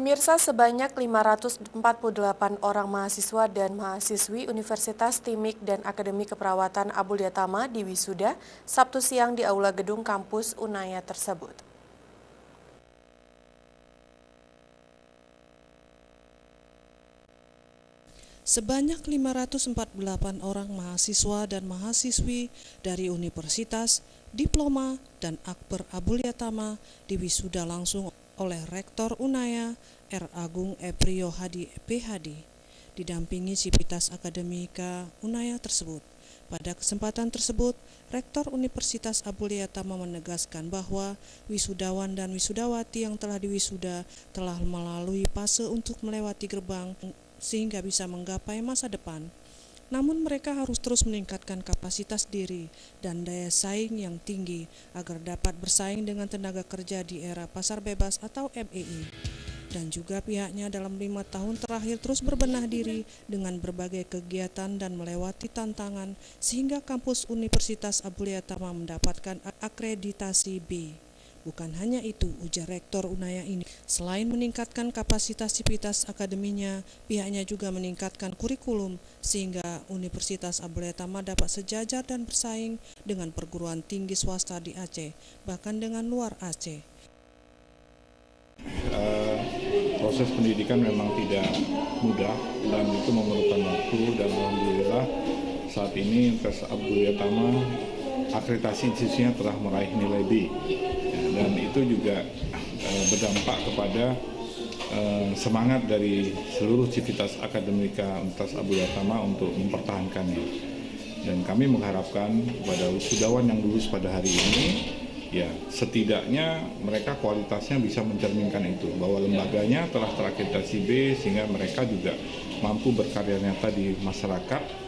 Pemirsa, sebanyak 548 orang mahasiswa dan mahasiswi Universitas Timik dan Akademi Keperawatan Abulia Tama di wisuda Sabtu siang di Aula Gedung Kampus Unaya tersebut. Sebanyak 548 orang mahasiswa dan mahasiswi dari Universitas, Diploma, dan Akper Abulia Tama diwisuda langsung oleh Rektor Unaya R. Agung Eprio Hadi PhD, didampingi Sivitas Akademika Unaya tersebut. Pada kesempatan tersebut, Rektor Universitas Abulia Tama menegaskan bahwa wisudawan dan wisudawati yang telah diwisuda telah melalui fase untuk melewati gerbang sehingga bisa menggapai masa depan. Namun mereka harus terus meningkatkan kapasitas diri dan daya saing yang tinggi agar dapat bersaing dengan tenaga kerja di era pasar bebas atau MEI. Dan juga pihaknya dalam 5 tahun terakhir terus berbenah diri dengan berbagai kegiatan dan melewati tantangan sehingga kampus Universitas Abulia Tama mendapatkan akreditasi B. Bukan hanya itu, ujar Rektor Unaya ini, selain meningkatkan kapasitas sivitas akademinya, pihaknya juga meningkatkan kurikulum sehingga Universitas Abulia Tama dapat sejajar dan bersaing dengan perguruan tinggi swasta di Aceh, bahkan dengan luar Aceh. Proses pendidikan memang tidak mudah dan itu memerlukan waktu, dan alhamdulillah saat ini Universitas Abulia Tama akreditasi institusinya telah meraih nilai B, dan itu juga berdampak kepada semangat dari seluruh Sivitas Akademika Universitas Abulia Tama untuk mempertahankannya. Dan kami mengharapkan kepada wisudawan yang lulus pada hari ini, ya setidaknya mereka kualitasnya bisa mencerminkan itu, bahwa lembaganya telah terakreditasi B sehingga mereka juga mampu berkarya nyata di masyarakat,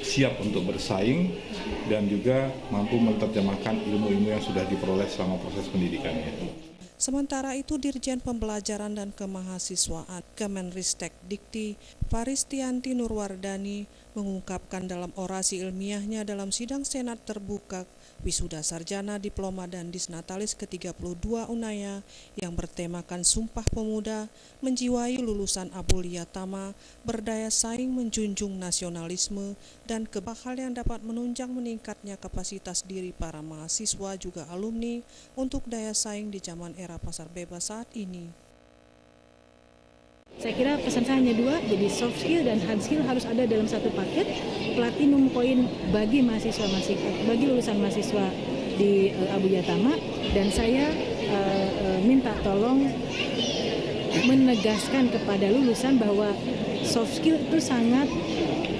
siap untuk bersaing, dan juga mampu menerjemahkan ilmu-ilmu yang sudah diperoleh selama proses pendidikannya. Sementara itu, Dirjen Pembelajaran dan Kemahasiswaan Kemenristek Dikti Faristianti Nurwardani mengungkapkan dalam orasi ilmiahnya dalam sidang Senat terbuka wisuda sarjana, diploma, dan disnatalis ke-32 Unaya yang bertemakan Sumpah Pemuda, menjiwai lulusan Abulia Tama, berdaya saing, menjunjung nasionalisme, dan hal yang dapat menunjang meningkatnya kapasitas diri para mahasiswa juga alumni untuk daya saing di zaman era pasar bebas saat ini. Saya kira pesan saya hanya dua, jadi soft skill dan hard skill harus ada dalam satu paket, platinum poin bagi bagi lulusan mahasiswa di Abulia Tama, dan saya minta tolong menegaskan kepada lulusan bahwa soft skill itu sangat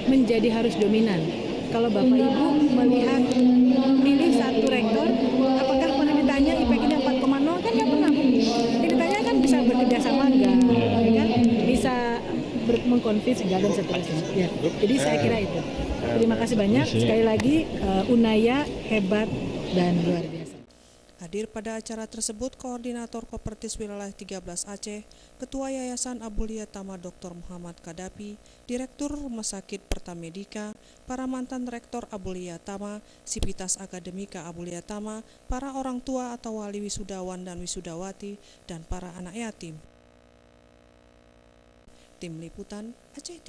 menjadi harus dominan. Kalau Bapak Ibu melihat memilih satu rektor, apakah pernah ditanya IPK-nya 4,0? Kan nggak pernah. Jadi ditanya kan bisa bekerja sama enggak, ya kan? Bisa mengkonvinsi enggak, dan seterusnya. Ya. Jadi saya kira itu. Terima kasih banyak. Sekali lagi, Unaya hebat dan luar biasa. Hadir pada acara tersebut Koordinator Kopertis Wilayah 13 Aceh, Ketua Yayasan Abulia Tama Dr. Muhammad Kadapi, Direktur Rumah Sakit Pertamedika, para mantan Rektor Abulia Tama, Sivitas Akademika Abulia Tama, para orang tua atau wali wisudawan dan wisudawati, dan para anak yatim. Tim Liputan Aceh TV.